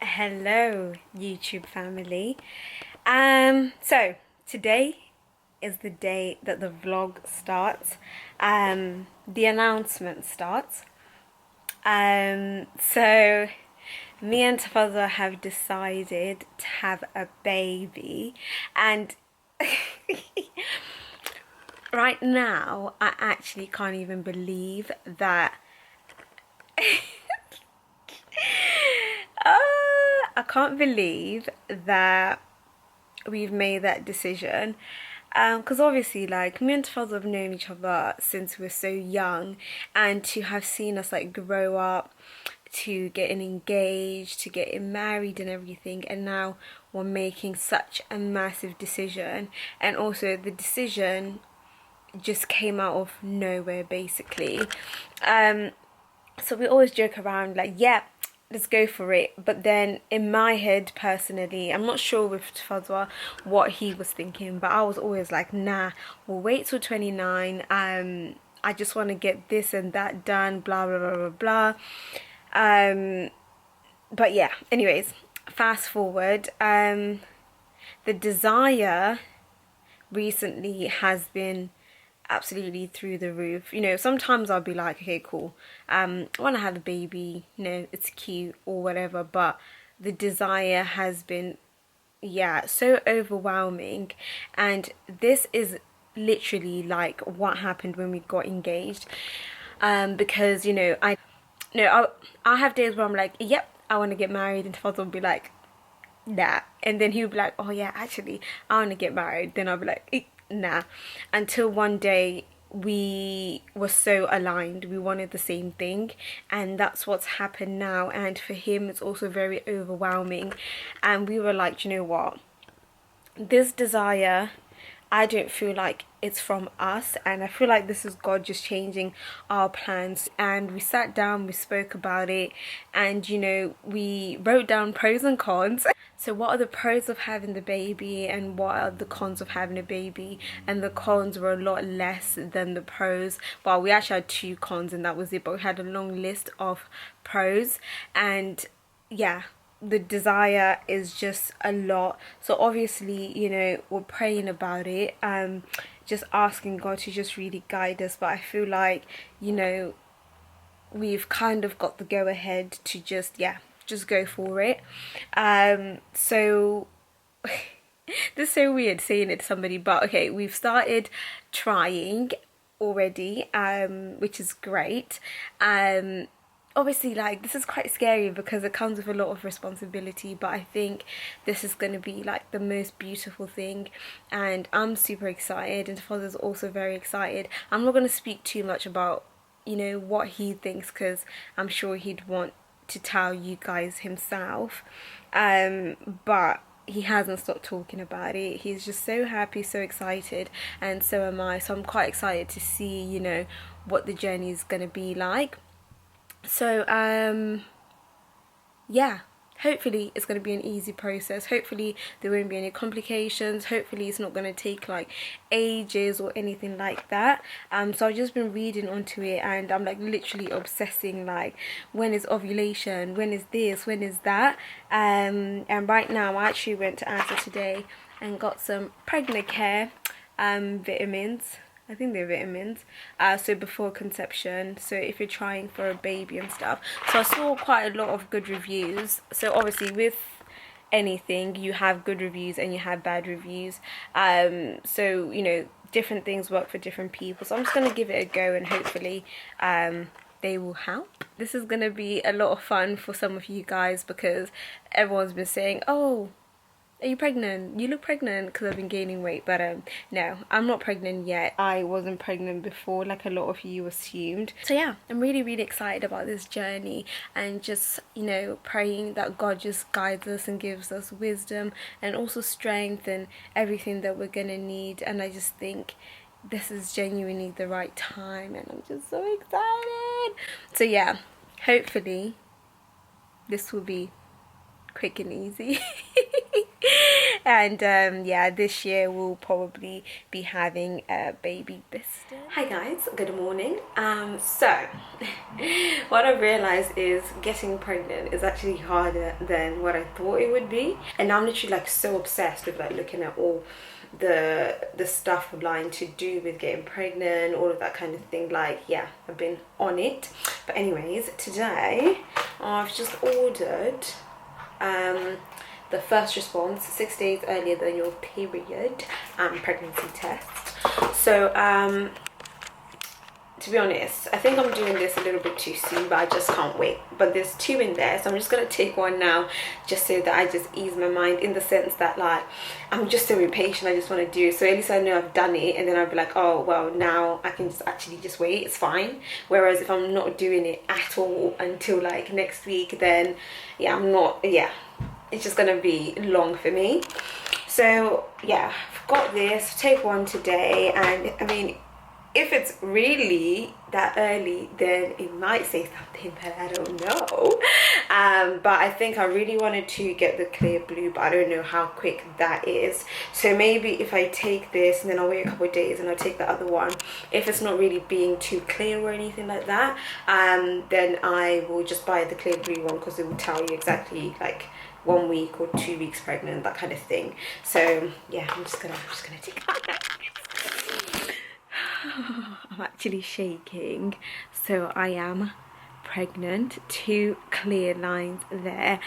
Hello, YouTube family. So today is the day that the vlog starts. The announcement starts. So me and Tafaza have decided to have a baby, and right now I actually can't even believe that. I can't believe that we've made that decision. Because obviously, like, me and Tafaz have known each other since we were so young, and to have seen us like grow up, to getting engaged, to getting married and everything, and now we're making such a massive decision. And also the decision just came out of nowhere, basically. So we always joke around like, yeah, let's go for it. But then in my head personally, I'm not sure with Fadwa what he was thinking, but I was always like, nah, we'll wait till 29. I just want to get this and that done, blah blah blah blah blah. But yeah, anyways, fast forward. The desire recently has been absolutely through the roof. You know, sometimes I'll be like, okay, cool, I want to have a baby, you know, it's cute or whatever, but the desire has been, yeah, so overwhelming. And this is literally like what happened when we got engaged. Because, you know, I have days where I'm like, yep, I want to get married, and Father will be like, nah. And then he'll be like, oh yeah, actually I want to get married. Then I'll be like, nah. Until one day we were so aligned, we wanted the same thing, and that's what's happened now. And for him it's also very overwhelming, and we were like, you know what, this desire, I don't feel like it's from us, and I feel like this is God just changing our plans. And we sat down, we spoke about it, and you know, we wrote down pros and cons. So what are the pros of having the baby and what are the cons of having a baby? And the cons were a lot less than the pros. Well, we actually had two cons and that was it, but we had a long list of pros. And yeah, the desire is just a lot. So obviously, you know, we're praying about it, just asking God to just really guide us. But I feel like, you know, we've kind of got the go ahead to just, yeah, just go for it. So this is so weird saying it to somebody, but okay, we've started trying already, which is great. Obviously, like, this is quite scary because it comes with a lot of responsibility, but I think this is going to be like the most beautiful thing, and I'm super excited, and Father's also very excited. I'm not going to speak too much about, you know, what he thinks, because I'm sure he'd want to tell you guys himself, but he hasn't stopped talking about it. He's just so happy, so excited, and so am I. So I'm quite excited to see, you know, what the journey is going to be like. So yeah, hopefully it's going to be an easy process. Hopefully there won't be any complications. Hopefully it's not going to take like ages or anything like that. So I've just been reading onto it, and I'm like literally obsessing, like, when is ovulation, when is this, when is that. And right now I actually went to Asda today and got some pregnant care vitamins. I think they're vitamins, so before conception, so if you're trying for a baby and stuff. So I saw quite a lot of good reviews. So obviously with anything you have good reviews and you have bad reviews, so you know, different things work for different people. So I'm just going to give it a go, and hopefully they will help. This is going to be a lot of fun for some of you guys, because everyone's been saying, oh, are you pregnant? You look pregnant, because I've been gaining weight. But no, I'm not pregnant yet. I wasn't pregnant before, like a lot of you assumed. So yeah, I'm really, really excited about this journey, and just, you know, praying that God just guides us and gives us wisdom and also strength and everything that we're gonna need. And I just think this is genuinely the right time, and I'm just so excited. So yeah, hopefully this will be quick and easy. And yeah, this year we'll probably be having a baby Biston. Hi guys, good morning. So what I've realized is getting pregnant is actually harder than what I thought it would be, and I'm literally like so obsessed with like looking at all the stuff online to do with getting pregnant, all of that kind of thing. Like, yeah, I've been on it. But anyways, today I've just ordered the first response 6 days earlier than your period pregnancy test. So to be honest, I think I'm doing this a little bit too soon, but I just can't wait. But there's 2 in there, so I'm just gonna take one now, just so that I just ease my mind, in the sense that like I'm just so impatient. I just want to do it, so at least I know I've done it, and then I'll be like, oh well, now I can just actually just wait, it's fine. Whereas if I'm not doing it at all until like next week, then yeah, it's just gonna be long for me. So yeah, I've got this, take one today, and I mean, if it's really that early, then it might say something that I don't know. But I think I really wanted to get the clear blue, but I don't know how quick that is. So maybe if I take this and then I'll wait a couple of days and I'll take the other one, if it's not really being too clear or anything like that, then I will just buy the clear blue one, because it will tell you exactly like 1 week or 2 weeks pregnant, that kind of thing. So yeah, I'm just gonna take that. I'm actually shaking. So I am pregnant, 2 clear lines there,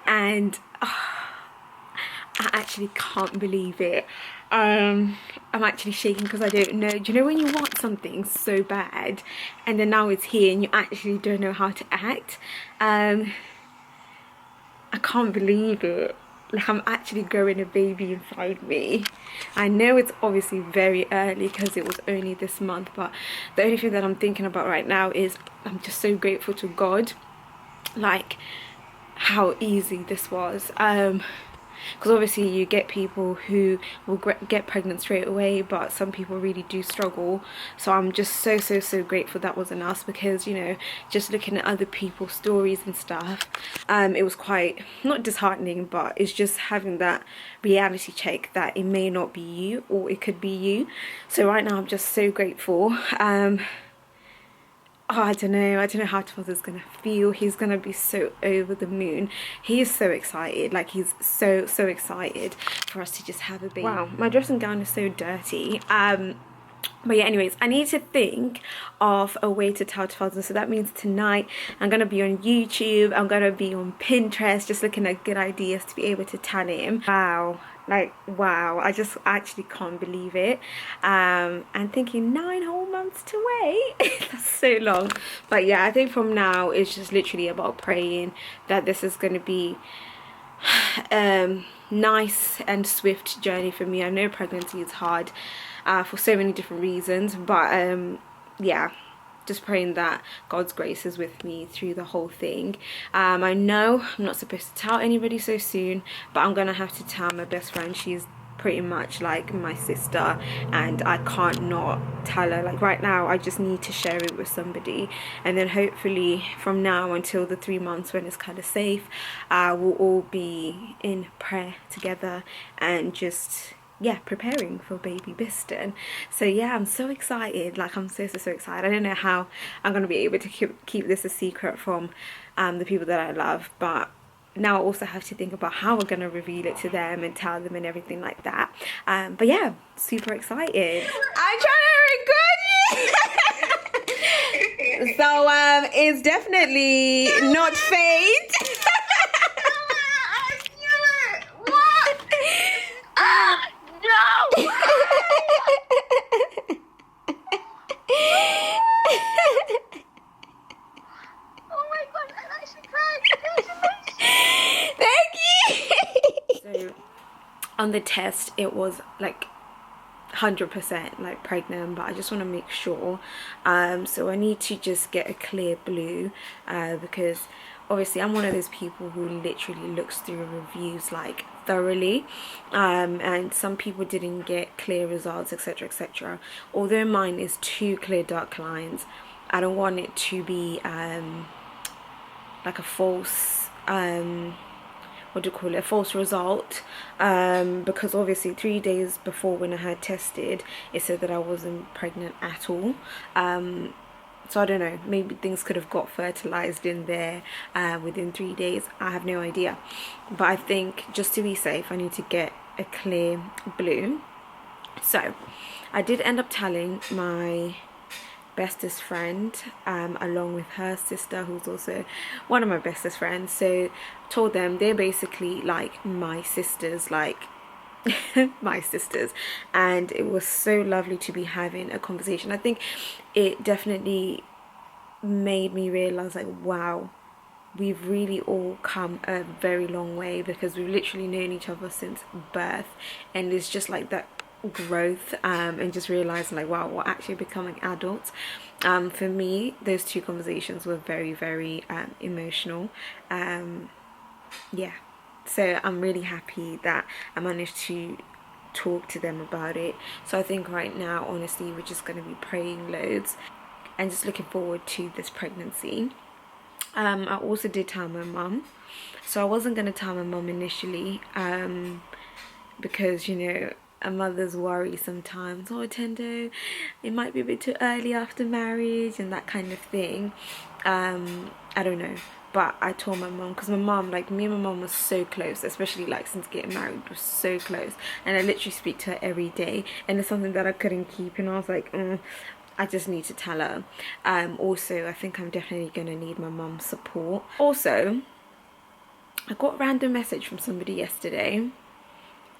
and I actually can't believe it. I'm actually shaking because I don't know. Do you know when you want something so bad and then now it's here and you actually don't know how to act? I can't believe it. Like, I'm actually growing a baby inside me. I know it's obviously very early because it was only this month, but the only thing that I'm thinking about right now is I'm just so grateful to God, like how easy this was. Because obviously you get people who will get pregnant straight away, but some people really do struggle. So I'm just so grateful that wasn't us, because, you know, just looking at other people's stories and stuff, it was quite, not disheartening, but it's just having that reality check that it may not be you, or it could be you. So right now I'm just so grateful. Oh, I don't know how Father's gonna feel. He's gonna be so over the moon. He is so excited. Like, he's so excited for us to just have a baby. Wow, my dressing gown is so dirty. But yeah, anyways, I need to think of a way to tell Father. So that means tonight I'm gonna be on YouTube, I'm gonna be on Pinterest, just looking at good ideas to be able to tell him. Wow, like wow, I just actually can't believe it. And thinking 9 whole months to wait. That's so long. But yeah, I think from now it's just literally about praying that this is going to be nice and swift journey for me. I know pregnancy is hard for so many different reasons, but yeah, just praying that God's grace is with me through the whole thing. I know I'm not supposed to tell anybody so soon, but I'm gonna have to tell my best friend. She's pretty much like my sister, and I can't not tell her. Like, right now I just need to share it with somebody, and then hopefully from now until the 3 months when it's kind of safe, we'll all be in prayer together and just, yeah, preparing for baby Biston. So yeah, I'm so excited. Like, I'm so excited. I don't know how I'm gonna be able to keep this a secret from the people that I love, but now I also have to think about how we're gonna reveal it to them and tell them and everything like that. But yeah, super excited. I'm trying to record you. So it's definitely not fate. On the test it was like 100% like pregnant, but I just want to make sure. So I need to just get a clear blue, because obviously I'm one of those people who literally looks through reviews like thoroughly, and some people didn't get clear results, etc, etc. Although mine is 2 clear dark lines, I don't want it to be like a false what do you call it, a false result, because obviously 3 days before when I had tested, it said that I wasn't pregnant at all. So I don't know, maybe things could have got fertilized in there within 3 days. I have no idea. But I think just to be safe, I need to get a clear blue. So I did end up telling my bestest friend, along with her sister, who's also one of my bestest friends. So told them they're basically like my sisters, like my sisters, and it was so lovely to be having a conversation. I think it definitely made me realize, like, wow, we've really all come a very long way, because we've literally known each other since birth, and it's just like that growth, and just realizing, like, wow, we're actually becoming adults. For me, those two conversations were very, very emotional. Yeah, so I'm really happy that I managed to talk to them about it. So I think right now, honestly, we're just going to be praying loads and just looking forward to this pregnancy. I also did tell my mum. So I wasn't going to tell my mum initially, because, you know, a mother's worry sometimes, oh, Tendo, it might be a bit too early after marriage and that kind of thing. I don't know, but I told my mum, because my mum, like, me and my mum was so close, especially like since getting married, we're so close, and I literally speak to her every day, and it's something that I couldn't keep, and I was like, I just need to tell her. Also, I think I'm definitely gonna need my mum's support. Also, I got a random message from somebody yesterday,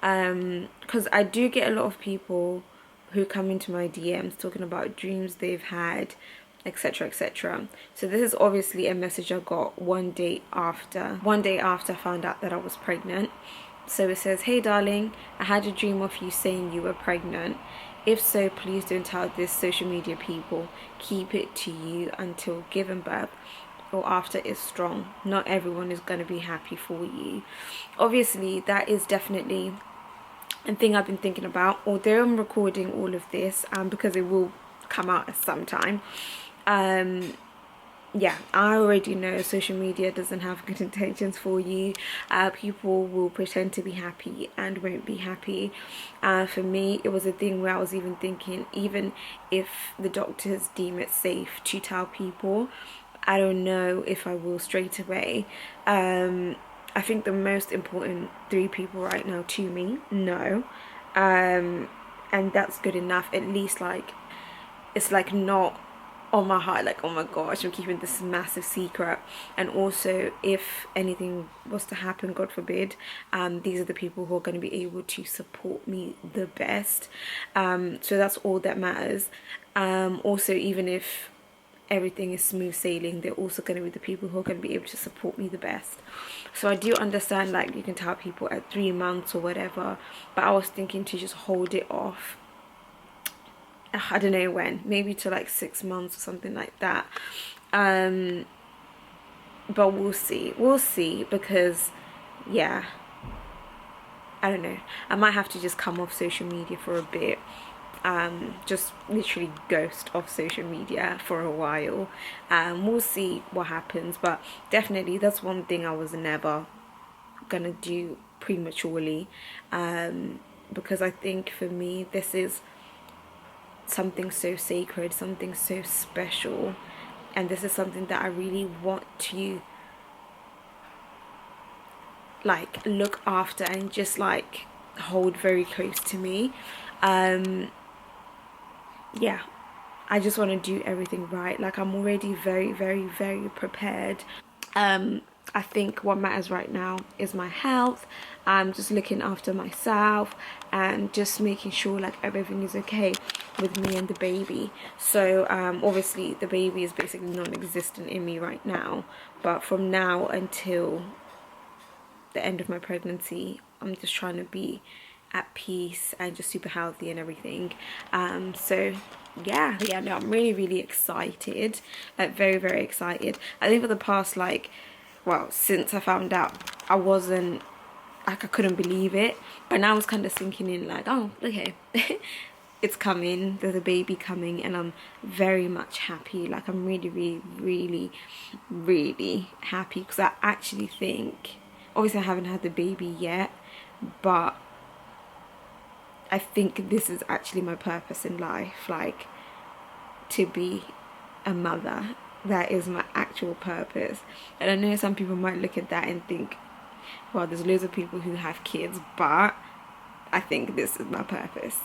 because I do get a lot of people who come into my DMs talking about dreams they've had, etc, etc. So this is obviously a message I got one day after I found out that I was pregnant. So it says, hey darling, I had a dream of you saying you were pregnant. If so, please don't tell this social media people. Keep it to you until giving birth or after it's strong. Not everyone is going to be happy for you. Obviously, that is definitely a thing I've been thinking about, although I'm recording all of this, because it will come out at some time. Yeah, I already know social media doesn't have good intentions for you. People will pretend to be happy and won't be happy. For me, it was a thing where I was even thinking, even if the doctors deem it safe to tell people, I don't know if I will straight away. I think the most important 3 people right now to me know, and that's good enough. At least, like, it's like not on my heart, like, oh my gosh, I'm keeping this massive secret. And also, if anything was to happen, God forbid, these are the people who are going to be able to support me the best. So that's all that matters. Also, even if everything is smooth sailing, they're also going to be the people who are going to be able to support me the best. So I do understand, like, you can tell people at 3 months or whatever, but I was thinking to just hold it off, I don't know when, maybe to like 6 months or something like that. But we'll see, because yeah, I don't know, I might have to just come off social media for a bit, just literally ghost off social media for a while. We'll see what happens, but definitely that's one thing I was never gonna do prematurely, because I think for me this is something so sacred, something so special, and this is something that I really want to, like, look after and just like hold very close to me. Yeah, I just want to do everything right. Like, I'm already very, very, very prepared. I think what matters right now is my health. I'm just looking after myself and just making sure, like, everything is okay with me and the baby. So obviously the baby is basically non-existent in me right now, but from now until the end of my pregnancy, I'm just trying to be at peace and just super healthy and everything. So yeah, no, I'm really, really excited, like very, very excited. I think for the past, like, well, since I found out, I wasn't, like, I couldn't believe it, but now I was kind of sinking in, like, oh, okay, it's coming, there's a baby coming, and I'm very much happy. Like, I'm really, really, really, really happy, because I actually think Obviously I haven't had the baby yet, but I think this is actually my purpose in life, like to be a mother. That is my actual purpose. And I know some people might look at that and think, well, there's loads of people who have kids, but I think this is my purpose.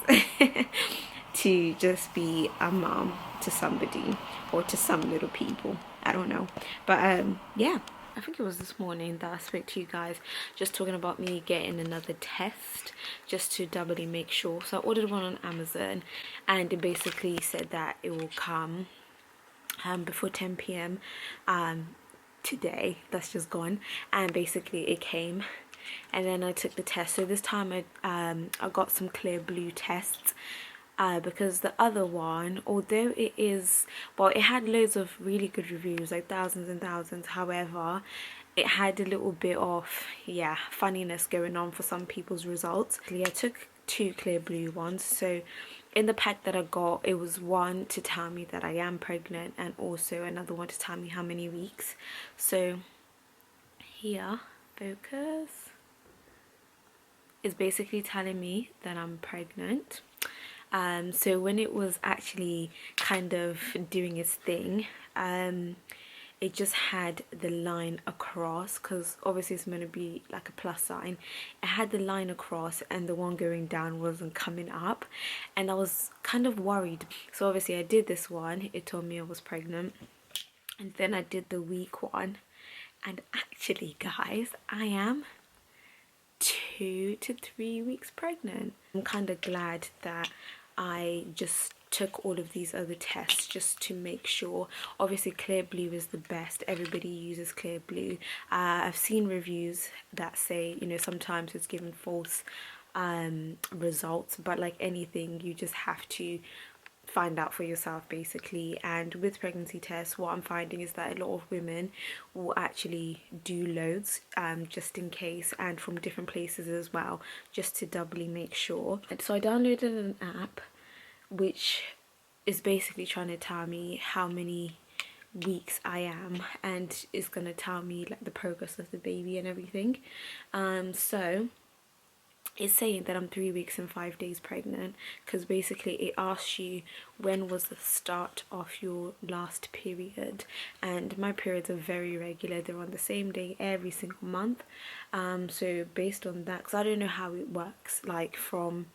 To just be a mom to somebody, or to some little people, I don't know. But yeah, I think it was this morning that I spoke to you guys just talking about me getting another test just to doubly make sure. So I ordered one on Amazon, and it basically said that it will come before 10 p.m. Today that's just gone, and basically it came, and then I took the test. So this time I got some clear blue tests, because the other one, although it is, well, it had loads of really good reviews, like thousands and thousands, however it had a little bit of, yeah, funniness going on for some people's results. I took 2 clear blue ones. So in the pack that I got, it was one to tell me that I am pregnant, and also another one to tell me how many weeks. So here, focus, is basically telling me that I'm pregnant. So when it was actually kind of doing its thing, it just had the line across, because obviously it's going to be like a plus sign. It had the line across, and the one going down wasn't coming up, and I was kind of worried. So obviously I did this one, it told me I was pregnant, and then I did the week one, and actually guys, I am 2 to 3 weeks pregnant. I'm kind of glad that I just took all of these other tests just to make sure. Obviously clear blue is the best, everybody uses clear blue. I've seen reviews that say, you know, sometimes it's given false results, but like anything, you just have to find out for yourself basically. And with pregnancy tests, what I'm finding is that a lot of women will actually do loads just in case, and from different places as well, just to doubly make sure. And so I downloaded an app which is basically trying to tell me how many weeks I am, and it's going to tell me like the progress of the baby and everything. So it's saying that I'm 3 weeks and 5 days pregnant, because basically it asks you when was the start of your last period, and my periods are very regular, they're on the same day every single month. So based on that, because I don't know how it works, like from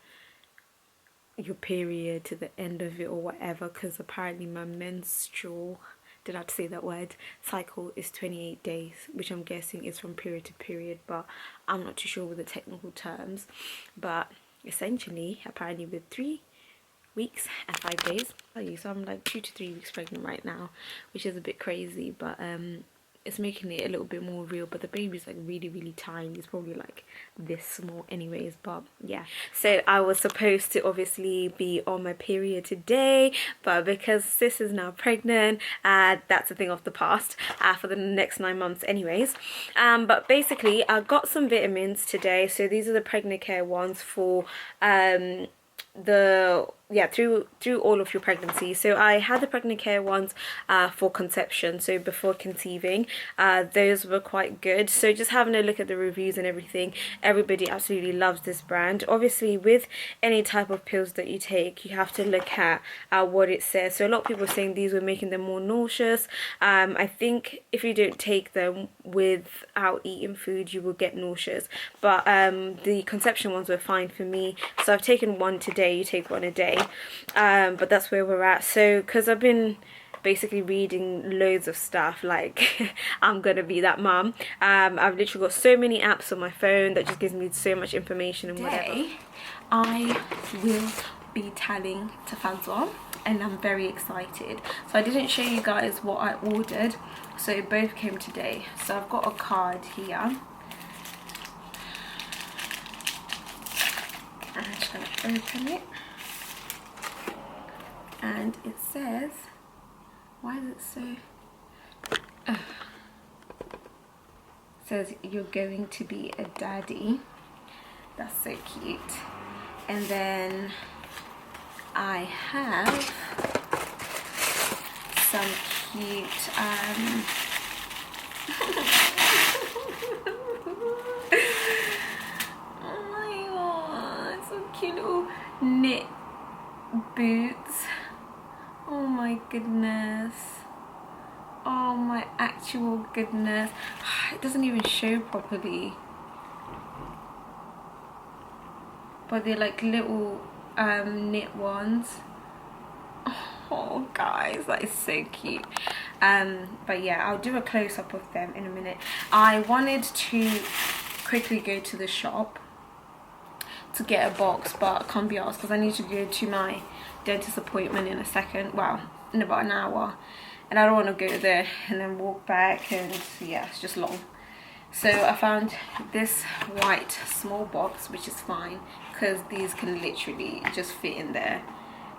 your period to the end of it or whatever, because apparently my menstrual, did I have to say that word, cycle is 28 days, which I'm guessing is from period to period, but I'm not too sure with the technical terms. But essentially, apparently with 3 weeks and 5 days, so I'm like 2 to 3 weeks pregnant right now, which is a bit crazy, but it's making it a little bit more real. But the baby's like really tiny, it's probably like this small anyways. But yeah, so I was supposed to obviously be on my period today, but because sis is now pregnant, that's a thing of the past for the next 9 months anyways. But basically I got some vitamins today. So these are the pregnant care ones for through all of your pregnancy. So I had the pregnant care ones for conception, so before conceiving. Those were quite good. So just having a look at the reviews and everything, everybody absolutely loves this brand. Obviously with any type of pills that you take, you have to look at what it says. So a lot of people are saying these were making them more nauseous. I think if you don't take them without eating food, you will get nauseous, but the conception ones were fine for me. So I've taken one today, you take one a day. But that's where we're at. So because I've been basically reading loads of stuff, like I'm gonna be that mum, I've literally got so many apps on my phone that just gives me so much information and whatever. I will be telling Tafazwa, and I'm very excited. So I didn't show you guys what I ordered, so it both came today. So I've got a card here, and I'm just gonna open it. And it says, why is it so, it says you're going to be a daddy. That's so cute. And then I have some cute goodness. It doesn't even show properly. But they're like little knit ones. Oh guys, that is so cute. But yeah, I'll do a close-up of them in a minute. I wanted to quickly go to the shop to get a box, but I can't be asked because I need to go to my dentist appointment in a second, well, in about an hour, and I don't want to go there and then walk back, and yeah, it's just long. So I found this white small box, which is fine because these can literally just fit in there.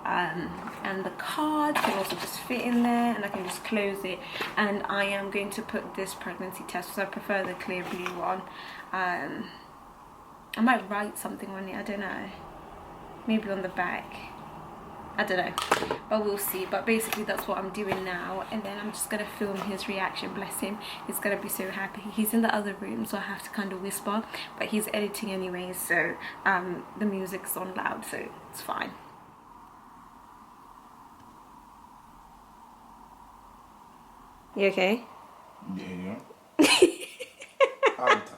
And the card can also just fit in there, and I can just close it. And I am going to put this pregnancy test, so I prefer the clear blue one. I might write something on it, I don't know, maybe on the back, I don't know, but we'll see. But basically that's what I'm doing now, and then I'm just gonna film his reaction. Bless him, he's gonna be so happy. He's in the other room, so I have to kind of whisper, but he's editing anyway, so the music's on loud, so it's fine. You okay? Yeah.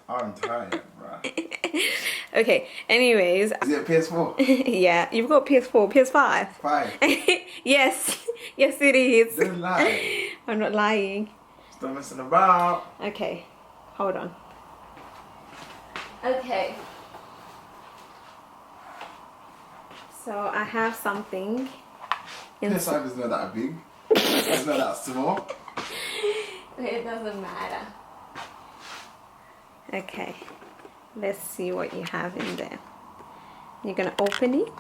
I'm tired, bruh. Okay, anyways. Is it PS4? Yeah, you've got PS4, PS5. 5. Yes, yes it is. Don't lie. I'm not lying. Stop messing about. Okay, hold on. Okay. So I have something. PS5 is not that big. It's not that small. It doesn't matter. Okay, let's see what you have in there. You're gonna open it?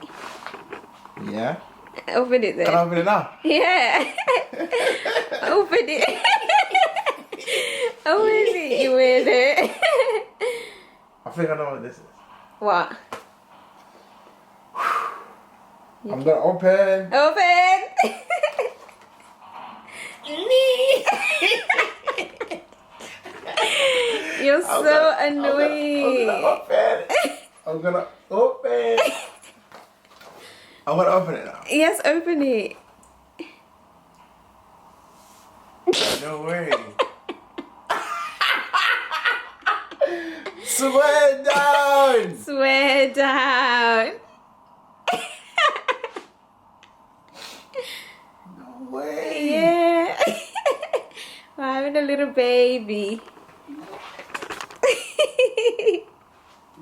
Yeah. Open it then. Can I open it now? Yeah. Open it. Open it, you with it. I think I know what this is. What? I'm gonna open. Open. You're so annoying. I'm gonna open. I'm gonna open it now. Yes, open it. No way. Swear down. Swear down. No way. Yeah. We're having a little baby.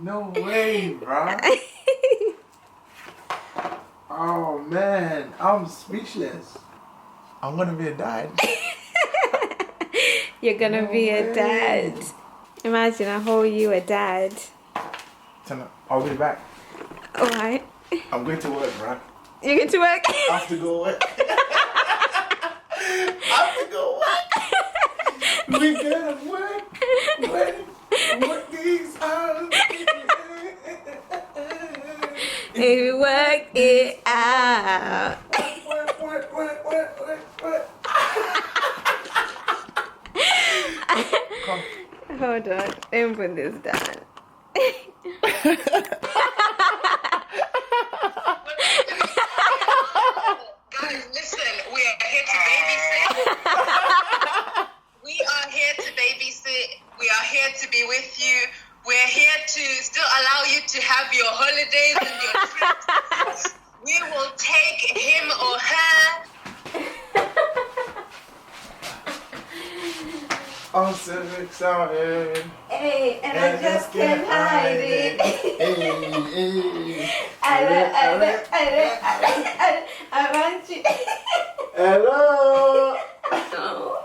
No way, bro. Oh man, I'm speechless. I'm gonna be a dad. You're gonna be a dad. Imagine I hold you a dad. I'll be back. Alright. I'm going to work, bro. You get to work? I have to go work. I have to go work. We gotta work these hours. Maybe work it out. Hold on, let me put this down. Guys, listen, we are here to babysit. We are here to babysit. We are here to be with you. We're here to still allow you to have your holidays and your trips. We will take him or her. I'm so excited. Hey, and I just can't hide it. Hey. I want you. Hello. No.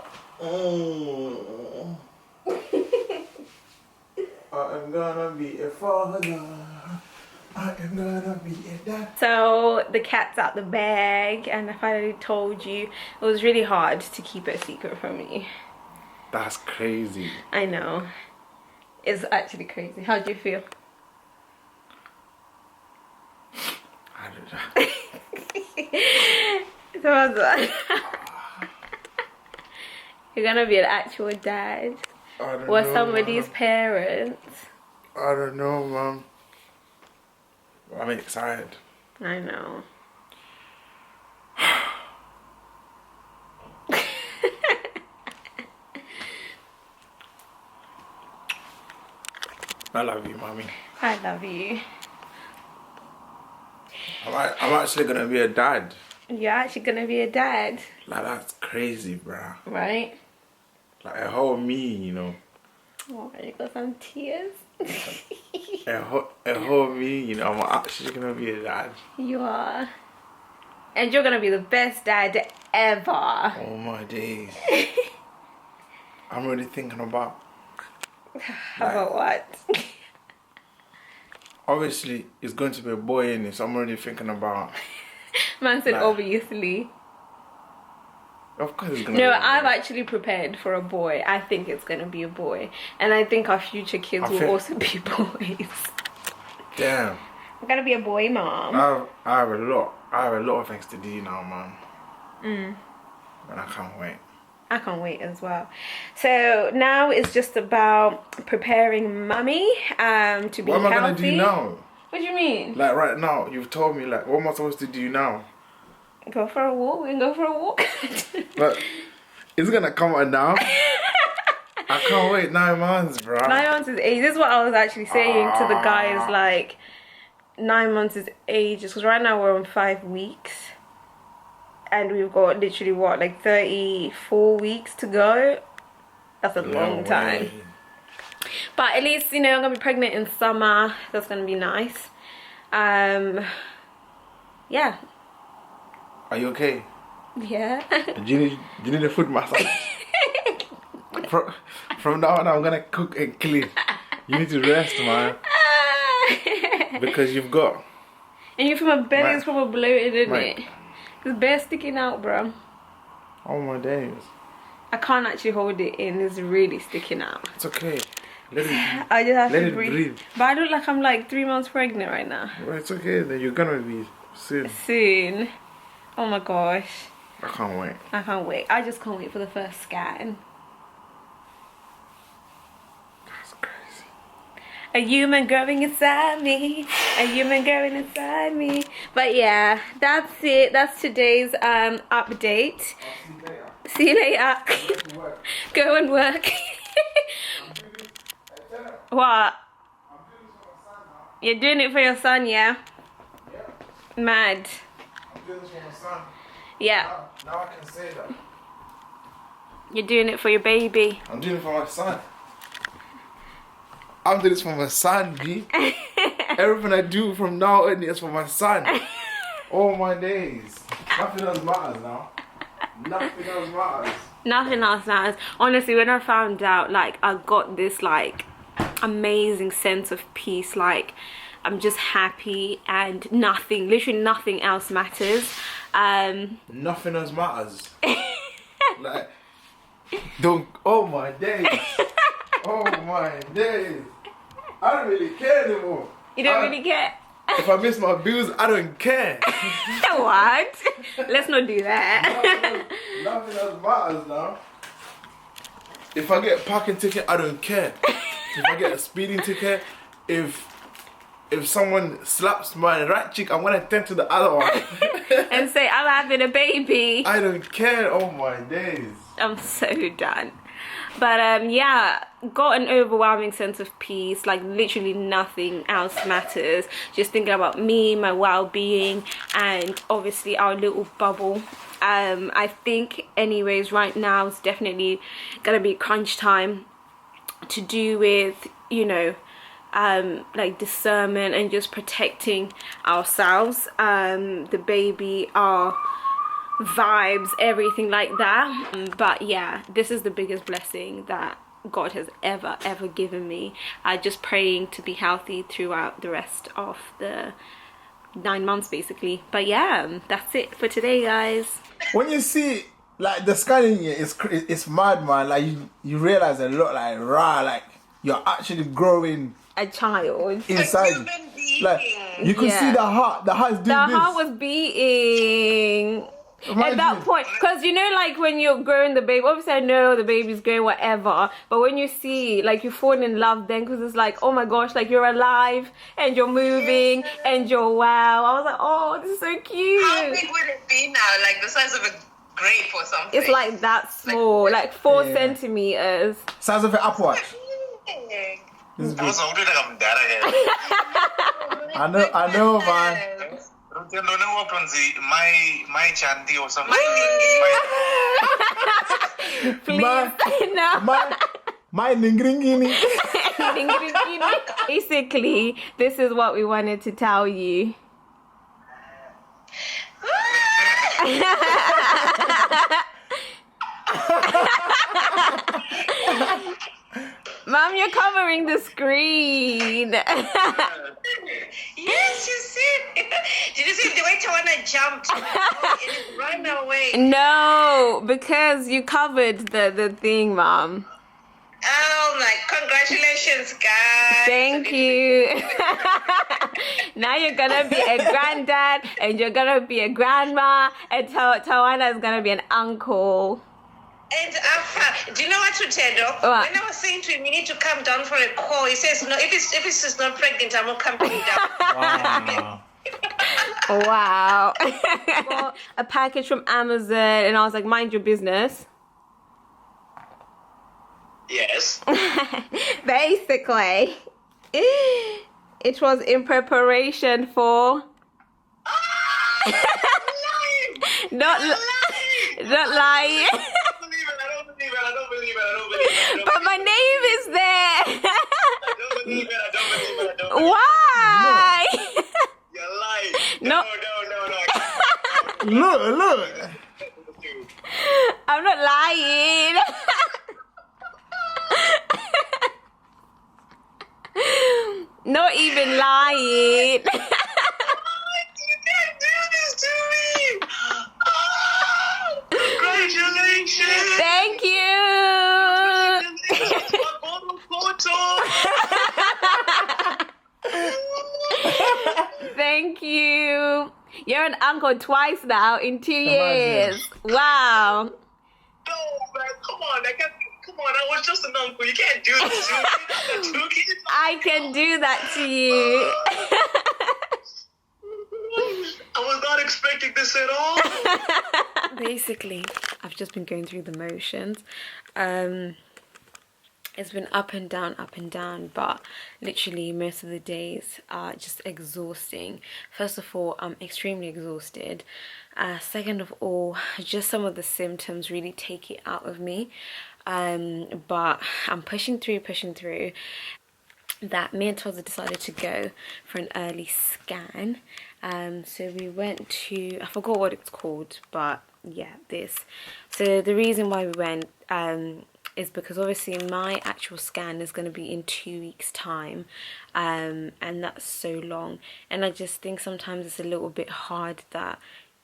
I am gonna be a father. I am gonna be a dad. So the cat's out the bag, and I finally told you. It was really hard to keep it a secret from you. That's crazy. I know. It's actually crazy. How do you feel? I don't know. So what's that? You're gonna be an actual dad. Or somebody's parents. I don't know, Mom. I'm excited. I know. I love you, mommy. I love you. I'm actually gonna be a dad. You're actually gonna be a dad. Like, that's crazy, bruh. Right? Like, a whole me, you know. Oh, you got some tears. A whole me, you know. I'm actually gonna be a dad. You are. And you're gonna be the best dad ever. Oh my days. I'm really thinking about. About what? Obviously, it's going to be a boy in it, so I'm already thinking about. Man said Like, obviously. Of course it's gonna No, be a I'm boy. actually prepared for a boy. I think it's gonna be a boy. And I think our future kids will also be boys. Damn. I'm gonna be a boy mom. I have a lot of things to do now, man. And I can't wait. I can't wait as well. So now it's just about preparing mummy to be healthy. What am I gonna do now? What do you mean? Like right now, you've told me, like, what am I supposed to do now? Go for a walk. We can go for a walk. Like, it's gonna come out now. I can't wait 9 months, bro. 9 months is age. This is what I was actually saying to the guys, like 9 months is age. Because right now we're on 5 weeks. And we've got literally what, like 34 weeks to go. That's a long time. But at least, you know, I'm gonna be pregnant in summer. That's gonna be nice. Yeah. Are you okay? Yeah. Do you need a foot massage? From now on, I'm gonna cook and clean. You need to rest, man. Because you've got. And you feel my belly is probably bloated, isn't Right. it? It's bare sticking out, bro. Oh my days. I can't actually hold it in. It's really sticking out. It's okay. Let it. I just have Let to it breathe. But I look like I'm like 3 months pregnant right now. Well, it's okay. Then you're gonna be soon. Soon. Oh my gosh. I can't wait. I can't wait. I just can't wait for the first scan. That's crazy. A human growing inside me. A human growing inside me. But yeah, that's it. That's today's update. See you later. Go and work. What? You're doing it for your son, yeah? Mad. I'm doing this for my son. Yeah. Now I can say that. You're doing it for your baby. I'm doing it for my son. I'm doing this for my son, B. Everything I do from now on is for my son. All my days. Nothing else matters now. Nothing else matters. Nothing else matters. Honestly, when I found out, like, I got this, like, amazing sense of peace. Like, I'm just happy and nothing, literally nothing else matters. Nothing else matters. Like, don't. Oh my days. Oh my days. I don't really care anymore. You don't really care? If I miss my bills, I don't care. What? Let's not do that. Nothing else matters now. If I get a parking ticket, I don't care. If I get a speeding ticket, if someone slaps my right cheek, I'm gonna tend to the other one. And say, I'm having a baby. I don't care. Oh my days. I'm so done. But yeah, got an overwhelming sense of peace. Like literally nothing else matters. Just thinking about me, my well-being, and obviously our little bubble. I think anyways right now is definitely gonna be crunch time to do with, you know, like discernment and just protecting ourselves, the baby, our vibes, everything like that. But yeah, this is the biggest blessing that God has ever given me. Just praying to be healthy throughout the rest of the 9 months basically. But yeah, that's it for today, guys. When you see like the scanning here, it's mad, man. Like you realize a lot, like like you're actually growing A child. inside. human being. Like you could see the heart. The heart is doing The this. heart was beating. At that Imagine. point, because you know, like when you're growing the baby, obviously I know the baby's growing whatever, but when you see, like, you fall in love then, because it's like, oh my gosh, like you're alive and you're moving and you're wow. I was like, oh, this is so How cute. big would it be now? Like the size of a grape or something? It's like that small, like 4 Yeah. centimeters. Size of an Apple Watch. Big. It's I was good. hungry like I'm dead again. I know, man. Don't know what on my chanty or something. Please, My, no. my ningringini. Basically, this is what we wanted to tell you. Mom, you're covering the screen. Yes, you see. Did you see the way Tawana jumped? It ran away. No, because you covered the thing, Mom. Oh my! Congratulations, guys. Thank you. Now you're gonna be a granddad, and you're gonna be a grandma, and Tawana is gonna be an uncle. And do you know what, Tutendo? What? When I was saying to him, you need to come down for a call, he says, no, if it's not pregnant, I'm not coming down. Wow. Wow. Got a package from Amazon, and I was like, mind your business. Yes. Basically, it was in preparation for. Not lying. I don't believe it. But my name is there. I don't believe it. Why? You're lying. No. Look. I'm not lying. Not even lying. You can't do this to me. Oh, congratulations. Thank you. Thank you. You're an uncle twice now in 2 years. Wow. No, man, come on. Come on, I was just an uncle. You can't do this to me. I can do that to you. I was not expecting this at all. Basically, I've just been going through the motions. It's been up and down, but literally most of the days are just exhausting. First of all, I'm extremely exhausted. Second of all, just some of the symptoms really take it out of me. But I'm pushing through. That me and Todd decided to go for an early scan. So we went to, I forgot what it's called, but yeah, this. So the reason why we went is because obviously my actual scan is going to be in 2 weeks time, and that's so long, and I just think sometimes it's a little bit hard that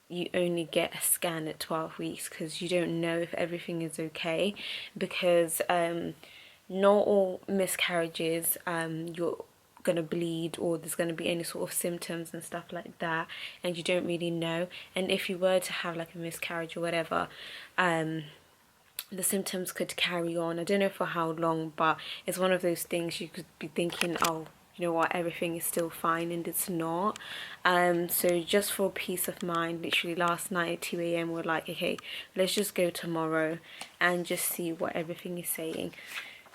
you only get a scan at 12 weeks because you don't know if everything is okay, because not all miscarriages you're gonna bleed or there's gonna be any sort of symptoms and stuff like that, and you don't really know. And if you were to have like a miscarriage or whatever, the symptoms could carry on. I don't know for how long, but it's one of those things you could be thinking, oh, you know what, everything is still fine, and it's not. So just for peace of mind, literally last night at 2 a.m. we're like, okay, let's just go tomorrow and just see what everything is saying.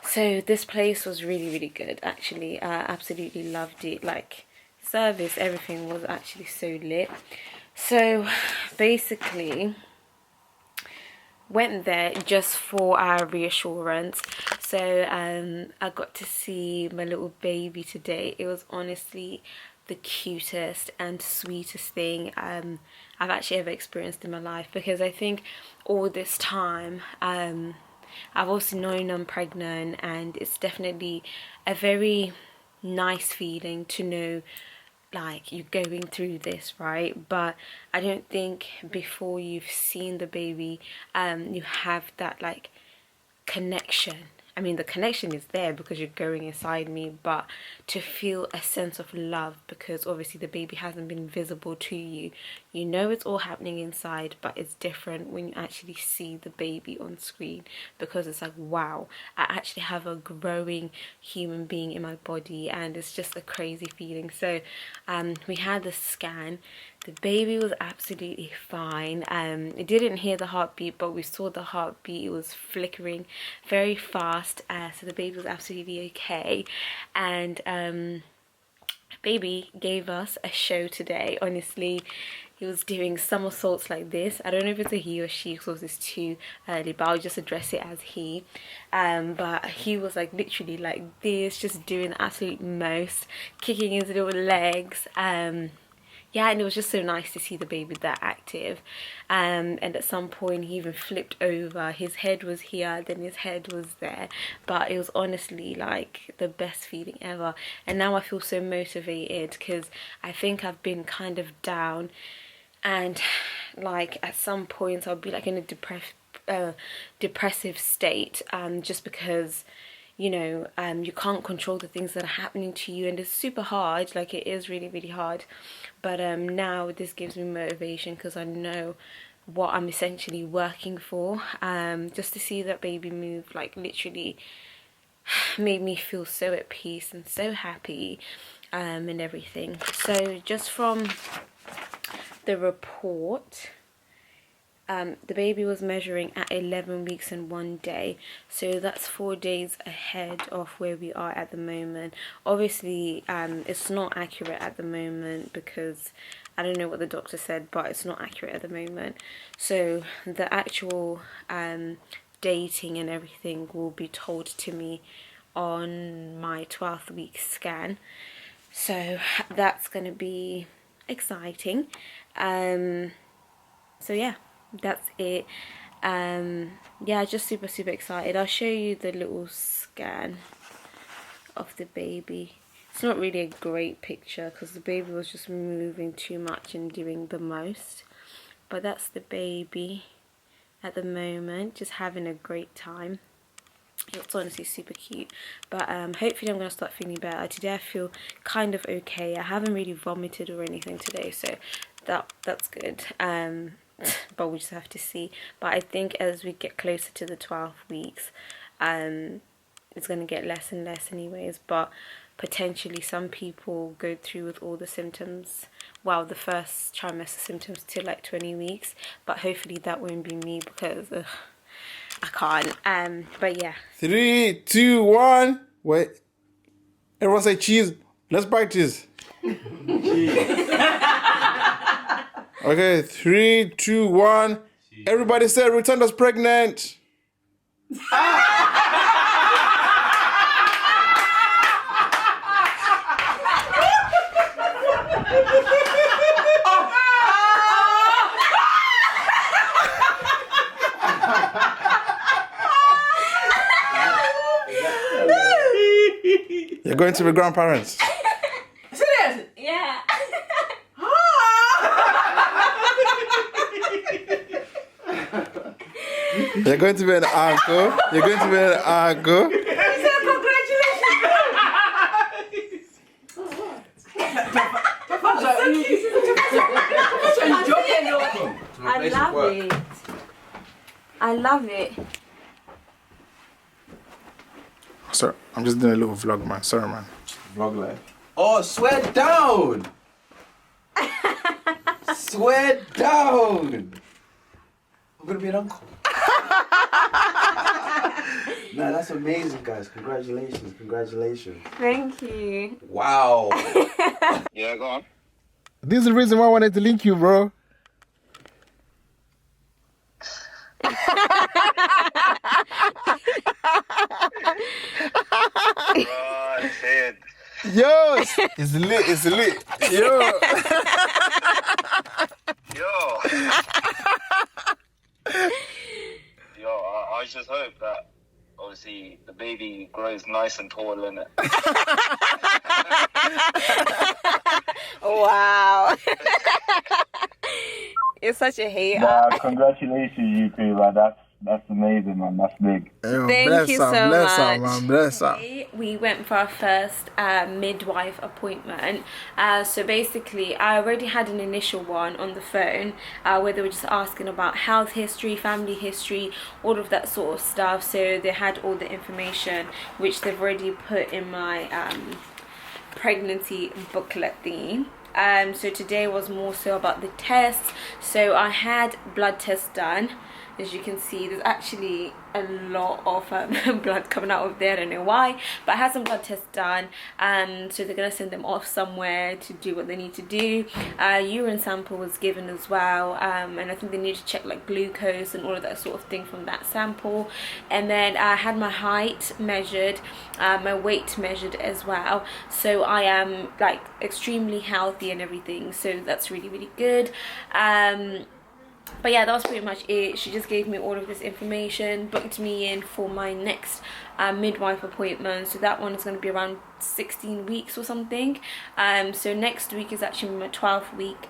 So this place was really good, actually. Absolutely loved it. Like, service, everything was actually so lit. So basically went there just for our reassurance. So I got to see my little baby today. It was honestly the cutest and sweetest thing I've actually ever experienced in my life, because I think all this time I've also known I'm pregnant, and it's definitely a very nice feeling to know like you're going through this, right? But I don't think before you've seen the baby you have that like connection. I mean, the connection is there because you're going inside me, but to feel a sense of love, because obviously the baby hasn't been visible to you. You know it's all happening inside, but it's different when you actually see the baby on screen, because it's like, wow, I actually have a growing human being in my body, and it's just a crazy feeling. So we had the scan. The baby was absolutely fine. It didn't hear the heartbeat, but we saw the heartbeat. It was flickering very fast. passed, so the baby was absolutely okay, and baby gave us a show today. Honestly, he was doing somersaults like this. I don't know if it's a he or she because it's too early, but I'll just address it as he. But he was like literally like this, just doing the absolute most, kicking his little legs. Yeah, and it was just so nice to see the baby that active. And at some point he even flipped over. His head was here, then his head was there. But it was honestly like the best feeling ever. And now I feel so motivated because I think I've been kind of down. And like at some points I'll be like in a depressive state, just because, you know, you can't control the things that are happening to you, and it's super hard. Like, it is really, really hard. But now this gives me motivation because I know what I'm essentially working for. Just to see that baby move, like, literally made me feel so at peace and so happy, and everything. So just from the report, the baby was measuring at 11 weeks and 1 day, so that's 4 days ahead of where we are at the moment. Obviously it's not accurate at the moment because I don't know what the doctor said, but it's not accurate at the moment. So the actual dating and everything will be told to me on my 12th week scan, so that's gonna be exciting. So yeah, that's it. Yeah, just super excited. I'll show you the little scan of the baby. It's not really a great picture because the baby was just moving too much and doing the most, but that's the baby at the moment, just having a great time. It's honestly super cute. But hopefully I'm gonna start feeling better. Today I feel kind of okay. I haven't really vomited or anything today, so that's good. But we just have to see. But I think as we get closer to the 12 weeks, it's gonna get less and less anyways. But potentially some people go through with all the symptoms, well, the first trimester symptoms till like 20 weeks, but hopefully that won't be me because I can't. But yeah. 3, 2, 1. Wait. Everyone say cheese. Let's practice. Okay, 3, 2, 1. Everybody say return us pregnant. You're going to be grandparents. Serious? Yeah. You're going to be an uncle. You're going to be an uncle. I love it. I love it. Sorry, I'm just doing a little vlog, man. Sorry, man. Vlog life. Oh, swear down! Swear down! I'm gonna be an uncle. Nah, that's amazing, guys. Congratulations, congratulations. Thank you. Wow. Yeah, go on. This is the reason why I wanted to link you, bro. Right, say it. Yo, it's lit, it's lit. Yo. Yo, I just hope that obviously the baby grows nice and tall in it. Wow. You're such a hater. Nah, congratulations, you two, man. That's amazing, man. That's big. Yo, Thank bless you her, so bless her, much. man, bless her. We went for our first midwife appointment. So basically, I already had an initial one on the phone where they were just asking about health history, family history, all of that sort of stuff. So they had all the information which they've already put in my pregnancy booklet theme. So today was more so about the tests. So I had blood tests done. As you can see, there's actually a lot of blood coming out of there. I don't know why, but I had some blood tests done, so they're gonna send them off somewhere to do what they need to do. Urine sample was given as well, and I think they need to check like glucose and all of that sort of thing from that sample. And then I had my height measured, my weight measured as well, so I am like extremely healthy and everything, so that's really, really good. But yeah, that was pretty much it. She just gave me all of this information, booked me in for my next midwife appointment. So that one is going to be around 16 weeks or something. So next week is actually my 12th week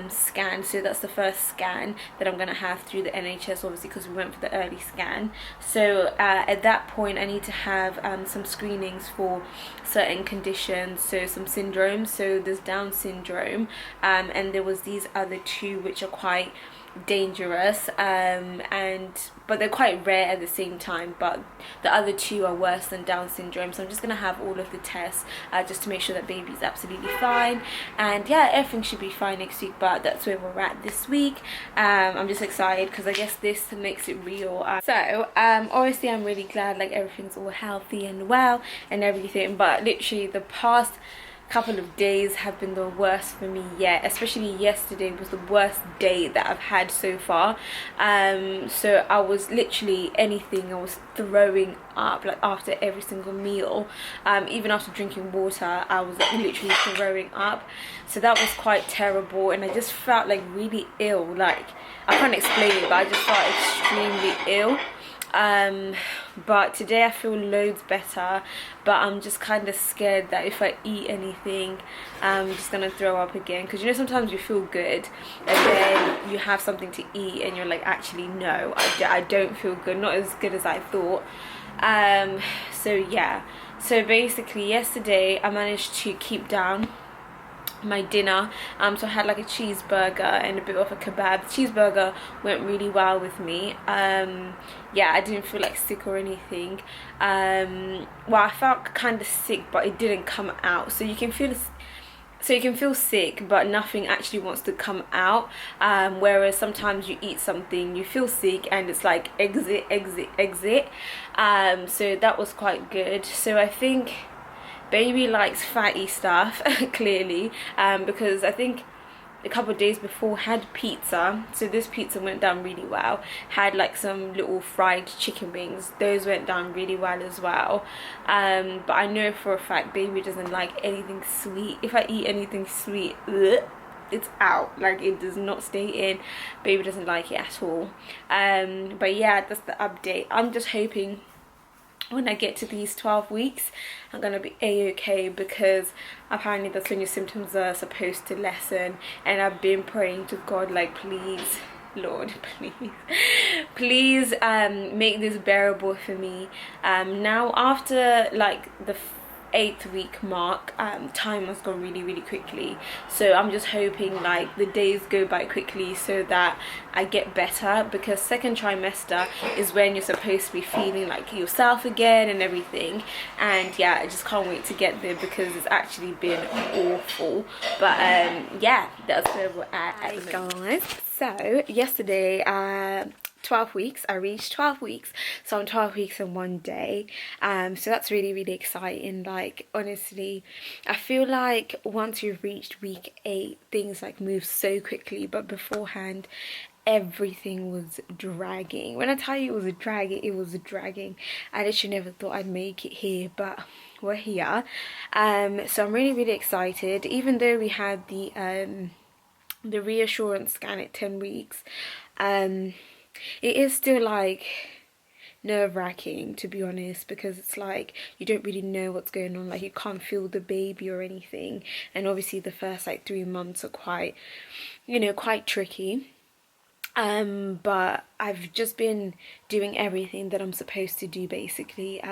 scan. So that's the first scan that I'm going to have through the NHS, obviously, because we went for the early scan. So at that point I need to have some screenings for certain conditions, so some syndromes. So there's Down syndrome, and there was these other two which are quite dangerous, but they're quite rare at the same time, but the other two are worse than Down syndrome. So I'm just gonna have all of the tests just to make sure that baby's absolutely fine, and yeah, everything should be fine next week. But that's where we're at this week. I'm just excited because I guess this makes it real. So obviously I'm really glad like everything's all healthy and well and everything, but literally the past couple of days have been the worst for me yet. Especially yesterday was the worst day that I've had so far. So I was literally anything, I was throwing up like after every single meal. Even after drinking water I was like literally throwing up, so that was quite terrible, and I just felt like really ill. Like I can't explain it, but I just felt extremely ill. But today I feel loads better, but I'm just kind of scared that if I eat anything I'm just gonna throw up again, because you know sometimes you feel good and then you have something to eat and you're like, actually no, I don't feel good, not as good as I thought. So yeah, so basically yesterday I managed to keep down my dinner. So I had like a cheeseburger and a bit of a kebab. The cheeseburger went really well with me. Yeah, I didn't feel like sick or anything. Well, I felt kind of sick, but it didn't come out. So you can feel sick, but nothing actually wants to come out. Whereas sometimes you eat something, you feel sick, and it's like exit. So that was quite good. So I think baby likes fatty stuff clearly, because I think a couple of days before had pizza, so this pizza went down really well. Had like some little fried chicken wings, those went down really well as well. But I know for a fact baby doesn't like anything sweet. If I eat anything sweet, it's out, like it does not stay in. Baby doesn't like it at all. But yeah, that's the update. I'm just hoping when I get to these 12 weeks I'm gonna be a-okay, because apparently that's when your symptoms are supposed to lessen, and I've been praying to God like, please Lord, please make this bearable for me. Now after like the 8th week mark, time has gone really quickly, so I'm just hoping like the days go by quickly so that I get better, because second trimester is when you're supposed to be feeling like yourself again and everything. And yeah, I just can't wait to get there because it's actually been awful. But yeah, that's where we're at the moment. Guys, so yesterday 12 weeks, I reached 12 weeks, so I'm 12 weeks in one day. So that's really exciting. Like honestly, I feel like once you've reached week 8 things like move so quickly, but beforehand everything was dragging. When I tell you it was dragging, I literally never thought I'd make it here, but we're here. So I'm really excited. Even though we had the reassurance scan at 10 weeks, it is still like nerve-wracking, to be honest, because it's like you don't really know what's going on. Like you can't feel the baby or anything, and obviously the first like 3 months are quite, you know, quite tricky. But I've just been doing everything that I'm supposed to do, basically.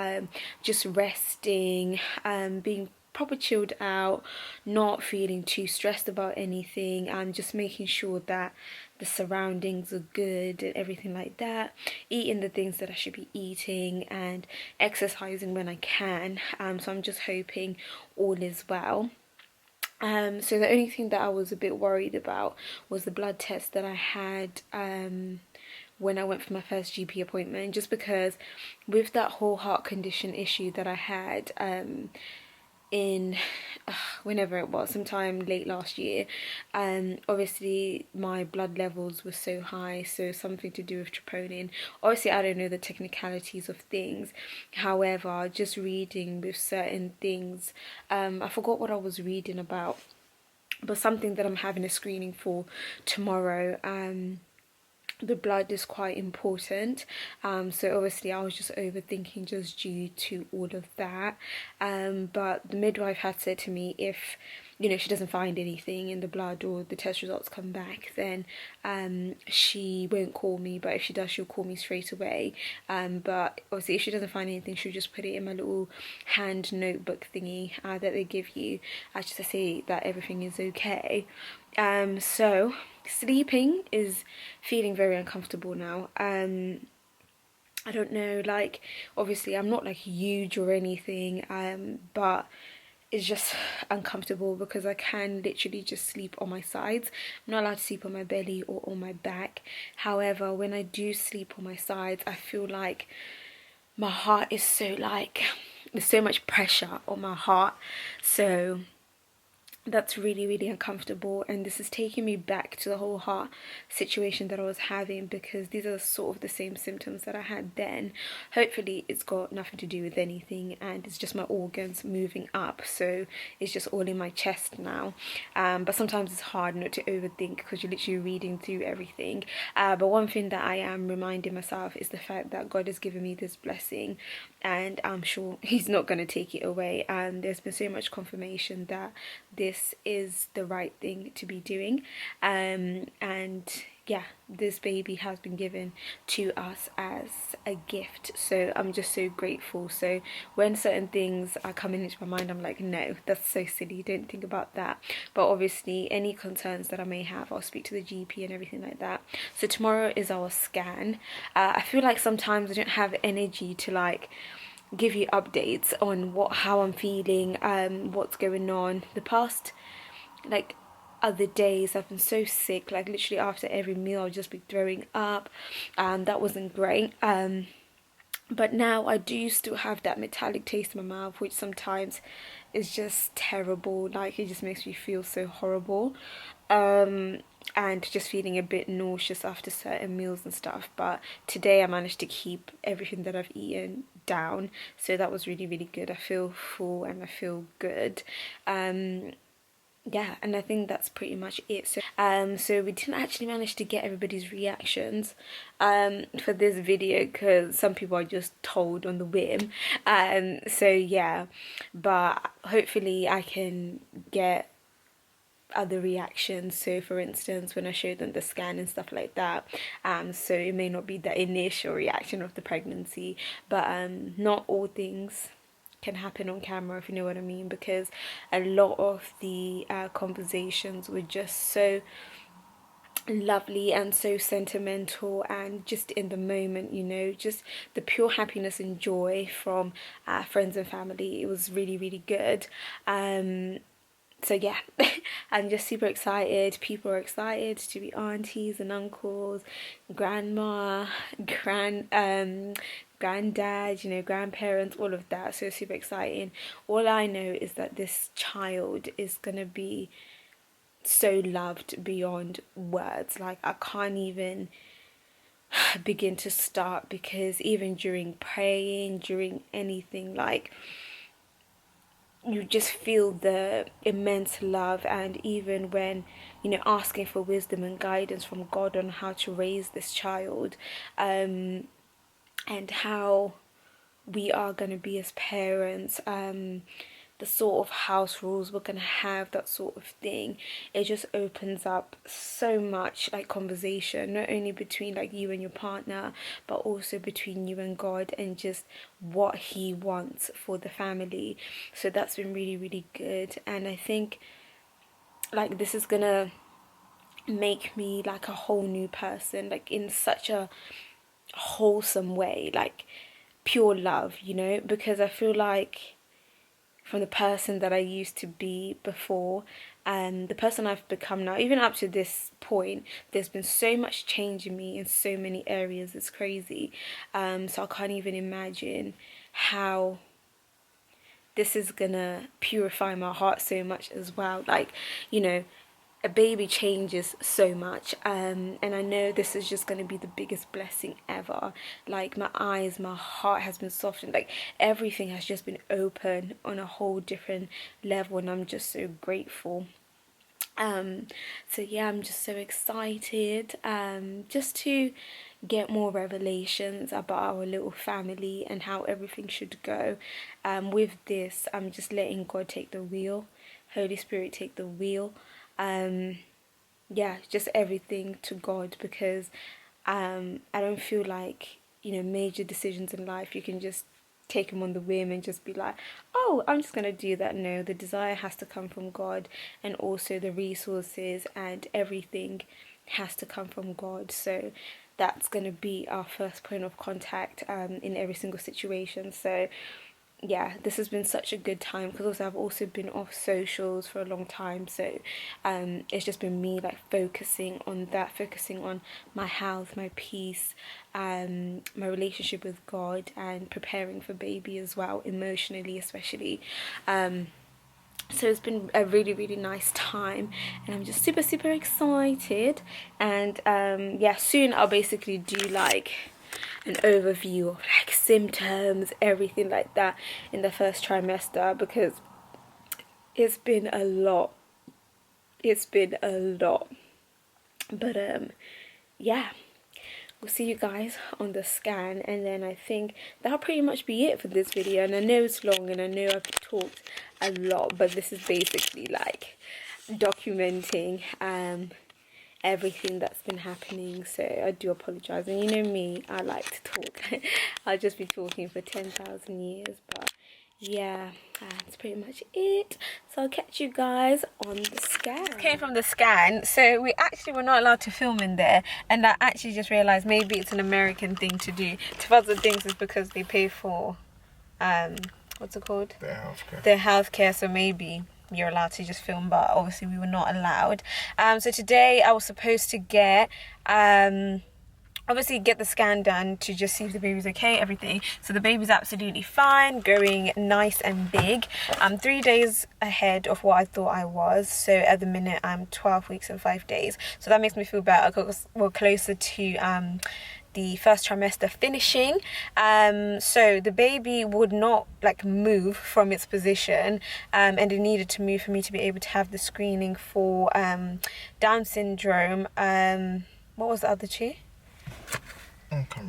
Just resting, being proper chilled out, not feeling too stressed about anything, and just making sure that the surroundings are good and everything like that, eating the things that I should be eating, and exercising when I can. So I'm just hoping all is well. So the only thing that I was a bit worried about was the blood test that I had when I went for my first GP appointment, just because with that whole heart condition issue that I had in whenever it was, sometime late last year, obviously my blood levels were so high, so something to do with troponin. Obviously I don't know the technicalities of things, however, just reading with certain things, I forgot what I was reading about, but something that I'm having a screening for tomorrow, the blood is quite important, so obviously I was just overthinking just due to all of that, but the midwife had said to me, if she doesn't find anything in the blood or the test results come back, then she won't call me, but if she does, she'll call me straight away, but obviously if she doesn't find anything, she'll just put it in my little hand notebook thingy that they give you, just to say that everything is okay. So sleeping is feeling very uncomfortable now. I don't know, like, obviously I'm not like huge or anything, but it's just uncomfortable because I can literally just sleep on my sides. I'm not allowed to sleep on my belly or on my back. However, when I do sleep on my sides, I feel like my heart is so like, there's so much pressure on my heart, so that's really, really uncomfortable, and this is taking me back to the whole heart situation that I was having, because these are sort of the same symptoms that I had then. Hopefully it's got nothing to do with anything, and it's just my organs moving up, so it's just all in my chest now, but sometimes it's hard not to overthink because you're literally reading through everything, but one thing that I am reminding myself is the fact that God has given me this blessing, and I'm sure he's not going to take it away, and there's been so much confirmation that this is the right thing to be doing, and yeah, this baby has been given to us as a gift, so I'm just so grateful. So when certain things are coming into my mind, I'm like, no, that's so silly, don't think about that. But obviously any concerns that I may have, I'll speak to the GP and everything like that. So tomorrow is our scan. I feel like sometimes I don't have energy to like give you updates on how I'm feeling, what's going on. The past like other days I've been so sick, like literally after every meal I'll just be throwing up, and that wasn't great, but now I do still have that metallic taste in my mouth, which sometimes is just terrible, like it just makes me feel so horrible, and just feeling a bit nauseous after certain meals and stuff. But today I managed to keep everything that I've eaten down, so that was really, really good. I feel full and I feel good. Yeah, and I think that's pretty much it. So we didn't actually manage to get everybody's reactions for this video, because some people are just told on the whim, so yeah, but hopefully I can get other reactions. So for instance, when I show them the scan and stuff like that, so it may not be the initial reaction of the pregnancy, but not all things can happen on camera, if you know what I mean, because a lot of the conversations were just so lovely and so sentimental and just in the moment, just the pure happiness and joy from friends and family. It was really, really good. So yeah, I'm just super excited. People are excited to be aunties and uncles, grandma, granddad, grandparents, all of that. So super exciting. All I know is that this child is gonna be so loved beyond words. Like I can't even begin to start, because even during praying, during anything, like you just feel the immense love. And even when asking for wisdom and guidance from God on how to raise this child, and how we are going to be as parents, the sort of house rules we're going to have, that sort of thing, it just opens up so much like conversation, not only between like you and your partner, but also between you and God, and just what he wants for the family. So that's been really, really good, and I think like this is gonna make me like a whole new person, like in such a wholesome way, like pure love, because I feel like from the person that I used to be before, and the person I've become now. Even up to this point, there's been so much change in me in so many areas. It's crazy. So I can't even imagine how this is gonna purify my heart so much as well. Like, you know, a baby changes so much, and I know this is just going to be the biggest blessing ever. Like, my eyes, my heart has been softened, like everything has just been open on a whole different level, and I'm just so grateful. So yeah, I'm just so excited just to get more revelations about our little family and how everything should go. With this, I'm just letting God take the wheel, Holy Spirit take the wheel. Yeah, just everything to God, because I don't feel like, you know, major decisions in life you can just take them on the whim and just be like, oh, I'm just gonna do that. No, the desire has to come from God, and also the resources and everything has to come from God. So that's gonna be our first point of contact in every single situation. So yeah, this has been such a good time, because also I've also been off socials for a long time, so it's just been me like focusing on that, focusing on my health, my peace, my relationship with God, and preparing for baby as well, emotionally especially. So it's been a really, really nice time, and I'm just super, super excited. And yeah, soon I'll basically do like an overview of like symptoms, everything like that in the first trimester, because it's been a lot. But yeah, we'll see you guys on the scan, and then I think that'll pretty much be it for this video. And I know it's long, and I know I've talked a lot, but this is basically like documenting everything that's been happening. So I do apologize, and you know me, I like to talk. I'll just be talking for 10,000 years, but yeah, that's pretty much it. So I'll catch you guys on the scan. Came from the scan, so we actually were not allowed to film in there, and I actually just realized maybe it's an American thing to do. To other things is because they pay for what's it called, their healthcare, so maybe you're allowed to just film, but obviously we were not allowed. So today I was supposed to get obviously get the scan done to just see if the baby's okay, everything. So the baby's absolutely fine, growing nice and big. I'm 3 days ahead of what I thought I was. So at the minute I'm 12 weeks and 5 days. So that makes me feel better, because we're closer to the first trimester finishing. So the baby would not like move from its position, and it needed to move for me to be able to have the screening for Down syndrome. What was the other two? I can't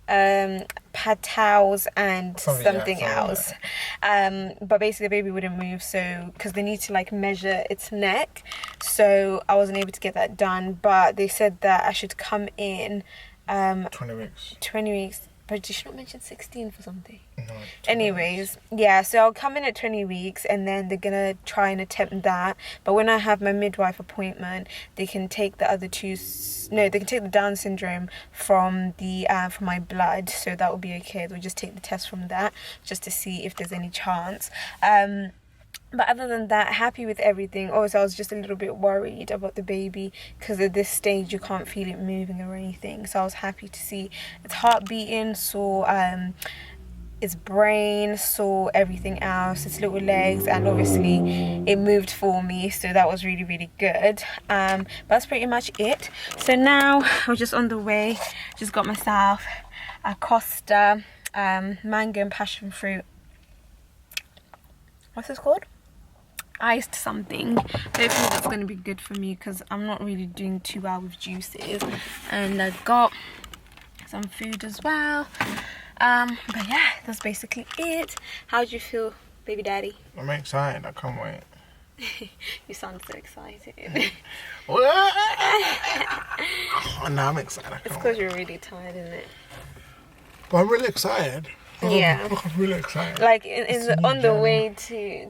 remember. Patels and something yeah, else. But basically the baby wouldn't move, so because they need to like measure its neck, so I wasn't able to get that done. But they said that I should come in 20 weeks. But did she not mention 16 for something? No. Anyways, yeah, so I'll come in at 20 weeks, and then they're gonna try and attempt that. But when I have my midwife appointment, they can take the other two. No, they can take the Down syndrome from the from my blood, so that will be okay. They'll just take the test from that just to see if there's any chance. But other than that, happy with everything. Also, I was just a little bit worried about the baby, because at this stage you can't feel it moving or anything. So I was happy to see its heart beating, saw its brain, saw everything else, its little legs, and obviously it moved for me. So that was really, really good. But that's pretty much it. So now I'm just on the way. Just got myself a Costa mango and passion fruit. What's this called? Iced something. Hopefully that's going to be good for me, because I'm not really doing too well with juices. And I got some food as well. But yeah, that's basically it. How do you feel, baby daddy? I'm excited. I can't wait. You sound so excited. Oh, no, I'm excited. It's because you're really tired, isn't it? But I'm really excited. Yeah. I'm really excited. Like on the way to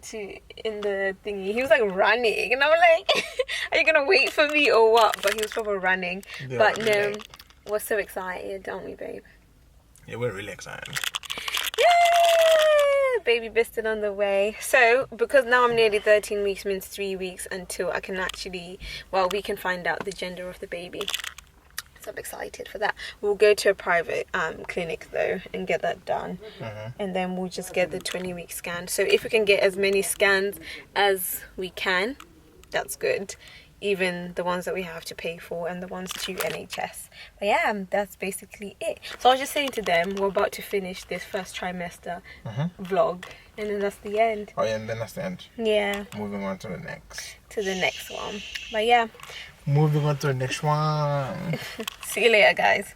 in the thingy, he was like running, and I was like, "Are you gonna wait for me or what?" But he was probably running. Yeah, but no, we're so excited, aren't we, babe? Yeah, we're really excited. Yay! baby biscuit on the way. So because now I'm nearly 13 weeks, means 3 weeks until I can actually, well, we can find out the gender of the baby. So I'm excited for that. We'll go to a private clinic though and get that done, and then we'll just get the 20-week scan. So if we can get as many scans as we can, that's good, even the ones that we have to pay for and the ones to NHS. But yeah, that's basically it. So I was just saying to them, we're about to finish this first trimester vlog, and then that's the end. Oh yeah, and then that's the end. Yeah, Moving on to the next. one. But yeah, Moving on to the next one. see you later, guys.